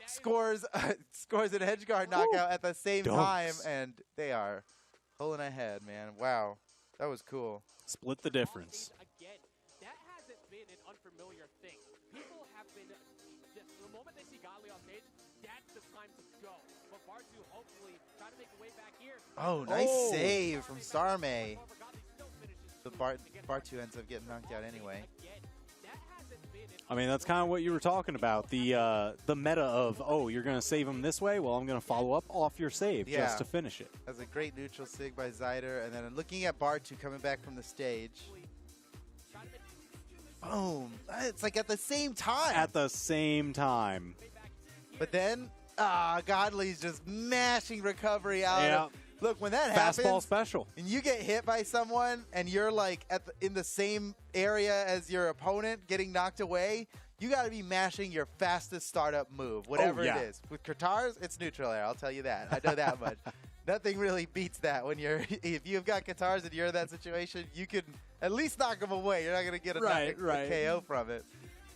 scores an edge guard knockout at the same time, and they are pulling ahead, man. Wow. That was cool. Split the difference. Again, that hasn't been an unfamiliar thing. People have been, the moment they see Godly on stage, that's the time to go. But Bartu hopefully try to make a way back here. Oh, nice save from Starmay. But Bartu ends up getting knocked out anyway. I mean, that's kind of what you were talking about. The meta of, oh, you're going to save him this way? Well, I'm going to follow up off your save just to finish it. That's a great neutral sig by Zyder. And then looking at Bartu coming back from the stage. Boom. It's like at the same time. At the same time. But then, Godly's just mashing recovery out. Look, when that happens, fastball special, and you get hit by someone, and you're like in the same area as your opponent, getting knocked away, you got to be mashing your fastest startup move, whatever it is. With Katars, it's neutral air. I'll tell you that. I know that much. Nothing really beats that when if you've got Katars and you're in that situation, you can at least knock them away. You're not going to get a KO from it.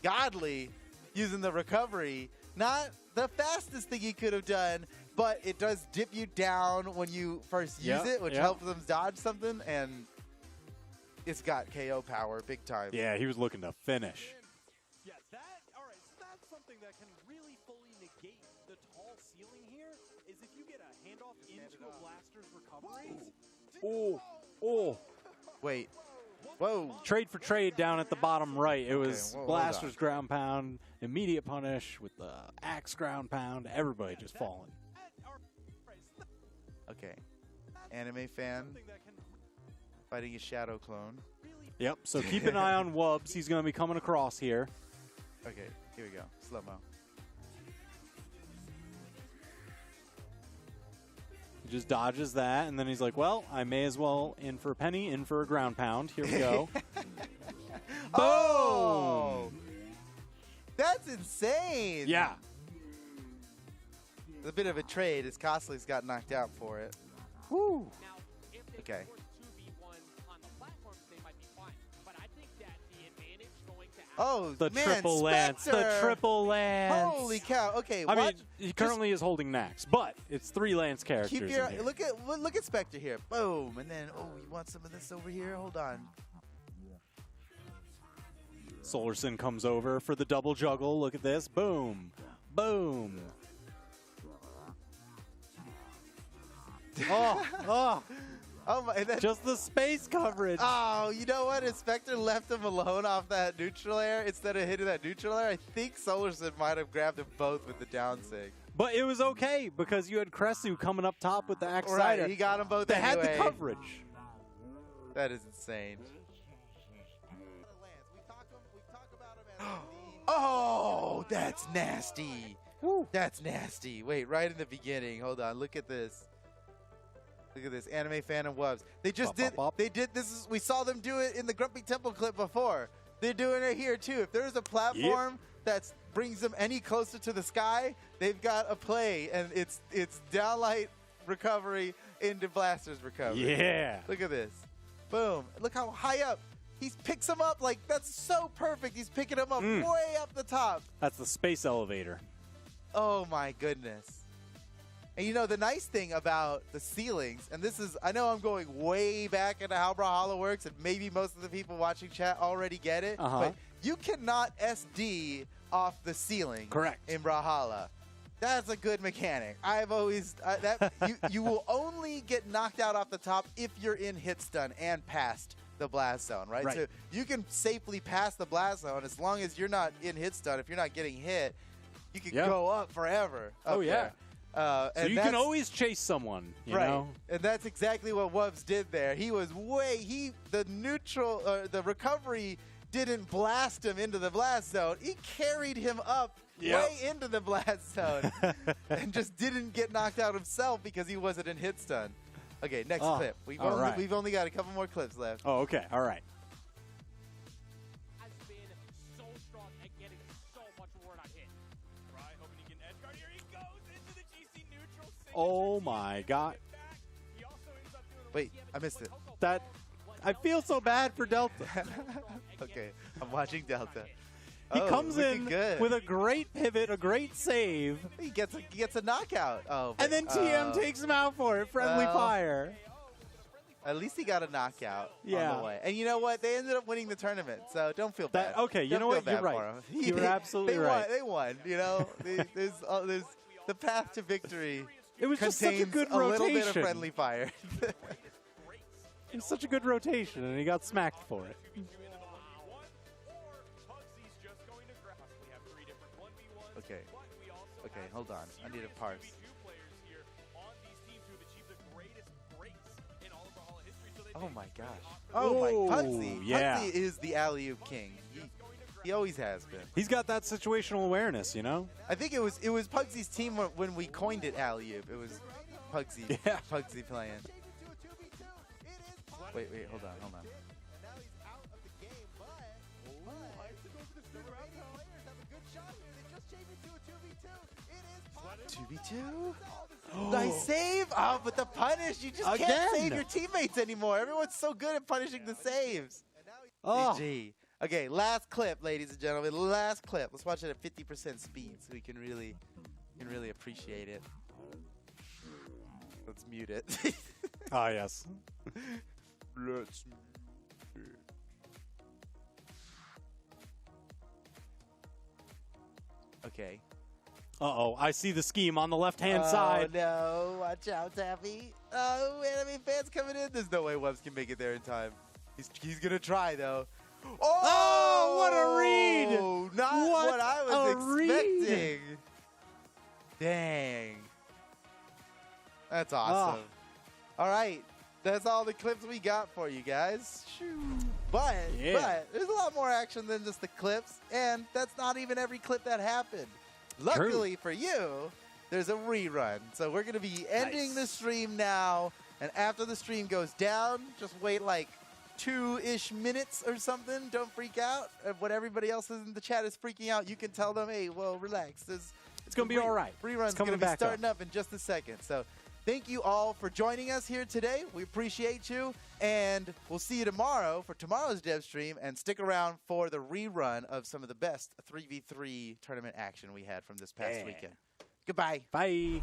Godly using the recovery, not the fastest thing he could have done. But it does dip you down when you first use it, which helps them dodge something, and it's got KO power big time. Yeah, he was looking to finish. Yeah, all right, so that's something that can really fully negate the tall ceiling here, is if you get a handoff into a blaster's recovery. Oh. Wait. Whoa. Trade for trade down at the bottom right. It was Blaster's ground pound, immediate punish with the axe ground pound, everybody just falling. Okay. Anime fan fighting a shadow clone. Yep, so keep an eye on Wubbs. He's going to be coming across here. Okay, here we go. Slow-mo. He just dodges that, and then he's like, well, I may as well in for a penny, in for a ground pound. Here we go. Oh! That's insane! Yeah. A bit of a trade as Costly's got knocked out for it. Woo. Now, if they okay. score 2v1 on the platforms, they might be fine. But I think that the advantage going to the triple lance. The triple lance. Holy cow. Okay, I mean, he currently is holding Nax, but it's 3 lance characters. Keep your look at Spectre here. Boom. And then you want some of this over here? Hold on. Solarson comes over for the double juggle. Look at this. Boom. Boom. Oh my! Just the space coverage. Oh, you know what? If Spectre left him alone off that neutral air instead of hitting that neutral air, I think Solarson might have grabbed them both with the down sig. But it was okay because you had Kresu coming up top with the Axe Right, Cider. he got them both They anyway. had the coverage. That is insane. Oh, that's nasty. Woo. That's nasty. Wait, right in the beginning. Hold on. Look at this. Look at this. Anime fan and Wubs. They just Bop, bop, bop. They did this. We saw them do it in the Grumpy Temple clip before. They're doing it here too. If there's a platform that brings them any closer to the sky, they've got a play, and it's downlight recovery into blasters recovery. Yeah. Look at this. Boom. Look how high up. He picks them up like that's so perfect. He's picking them up way up the top. That's the space elevator. Oh my goodness. And you know, the nice thing about the ceilings, and this is, I know I'm going way back into how Brawlhalla works, and maybe most of the people watching chat already get it, but you cannot SD off the ceiling Correct. in Brawlhalla. That's a good mechanic. I've always, you will only get knocked out off the top if you're in hit stun and past the blast zone, right? So you can safely pass the blast zone as long as you're not in hit stun. If you're not getting hit, you can go up forever. Oh, yeah. There. So you can always chase someone, you know? And that's exactly what Wubs did there. He was the neutral, the recovery didn't blast him into the blast zone. He carried him up way into the blast zone and just didn't get knocked out himself because he wasn't in hit stun. Okay, next clip. We've only got a couple more clips left. Oh, okay. All right. Has been so strong at getting so much word on hit. Fry hoping he can edge guard. Here he goes into the GC neutral. Oh my God. He also ends up doing Wait, I missed it. I feel so bad for Delta. Okay, I'm watching Delta. He comes looking in good. with a great pivot, a great save, He gets a knockout. Oh, and then TM takes him out for it. Friendly fire. At least he got a knockout Yeah. on the way. And you know what? They ended up winning the tournament, so don't feel bad. Okay, you Don't know feel what? You're bad right. for him. You're absolutely right. They won. You know, there's the path to victory. It was just such a contains good a little bit of rotation. friendly fire. It was such a good rotation, and he got smacked for it. Okay. Okay, hold on. I need a parse. Oh my gosh. Oh my, Pugsy. Yeah. Pugsy is the alley-oop king. He always has been. He's got that situational awareness, you know? I think it was Pugsy's team when we coined it alley-oop. It was Pugsy. Yeah. Pugsy playing. Wait, hold on. 2v2? Nice save! Oh, but the punish! You just can't save your teammates anymore. Everyone's so good at punishing the saves. GG. Okay, last clip, ladies and gentlemen. Last clip. Let's watch it at 50% speed so we can really appreciate it. Let's mute it. Ah, yes. Let's mute it. Okay. Uh-oh, I see the scheme on the left-hand side. Oh, no. Watch out, Taffy. Oh, anime fans coming in. There's no way Wubs can make it there in time. He's going to try, though. Oh, what a read! Not what I was expecting. Read. Dang. That's awesome. All right. That's all the clips we got for you guys. But there's a lot more action than just the clips, and that's not even every clip that happened. Luckily for you, there's a rerun. So we're going to be ending the stream now, and after the stream goes down, just wait like 2-ish minutes or something. Don't freak out. When everybody else in the chat is freaking out, you can tell them, hey, well, relax. It's going to be all right. Rerun's going to be starting up in just a second. So thank you all for joining us here today. We appreciate you, and we'll see you tomorrow for tomorrow's dev stream, and stick around for the rerun of some of the best 3v3 tournament action we had from this past weekend. Goodbye. Bye.